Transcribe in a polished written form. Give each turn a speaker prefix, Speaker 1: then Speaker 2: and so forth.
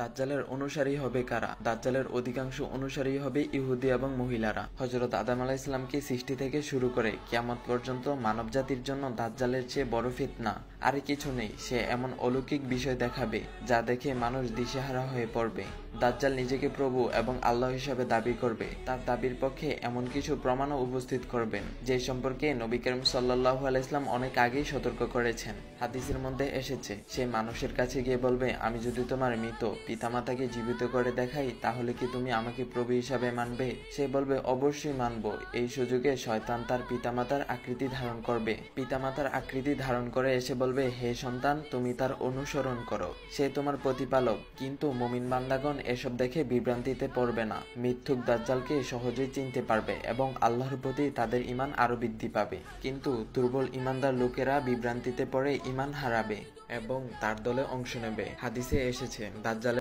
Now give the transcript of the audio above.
Speaker 1: দাজ্জালের অনুসারী হবে কারা? দাজ্জালের অধিকাংশ অনুসারী হবে ইহুদি এবং মহিলারা। হযরত আদম আলাইহিস সালামকে সৃষ্টি থেকে শুরু করে কিয়ামত পর্যন্ত মানবজাতির জন্য দাজ্জালের চেয়ে বড় ফিতনা আর কিছু নেই। সে এমন অলৌকিক বিষয় দেখাবে যা দেখে মানুষ দিশেহারা হয়ে পড়বে। দাজ্জাল নিজেকে প্রভু এবং আল্লাহ হিসাবে দাবি করবে। তার দাবির পক্ষে এমন কিছু প্রমাণও উপস্থিত করবেন যে সম্পর্কে নবী করিম সাল্লাল্লাহু আলাইহি ওয়াসাল্লাম অনেক আগেই সতর্ক করেছেন। হাদিসের মধ্যে এসেছে, সে মানুষের কাছে গিয়ে বলবে, আমি যদি তোমার মৃত পিতামাতাকে জীবিত করে দেখাই তাহলে কি তুমি আমাকে প্রভু হিসাবে মানবে? সে বলবে, অবশ্যই মানব। এই সুযোগে শয়তান তার পিতামাতার আকৃতি ধারণ করবে। পিতামাতার আকৃতি ধারণ করে এসে বলবে, হে সন্তান, তুমি তার অনুসরণ করো, সে তোমার প্রতিপালক। কিন্তু মুমিন বান্দাগণ এসব দেখে বিভ্রান্তিতে পড়বে না। মিথ্যুক দাজ্জালকে সহজেই চিনতে পারবে এবং আল্লাহর প্রতি তাদের ঈমান আরো বৃদ্ধি পাবে। কিন্তু দুর্বল ঈমানদার লোকেরা বিভ্রান্তিতে পড়ে ঈমান হারাবে এবং তার দলে অংশ নেবে। হাদিসে এসেছে, দাজ্জালের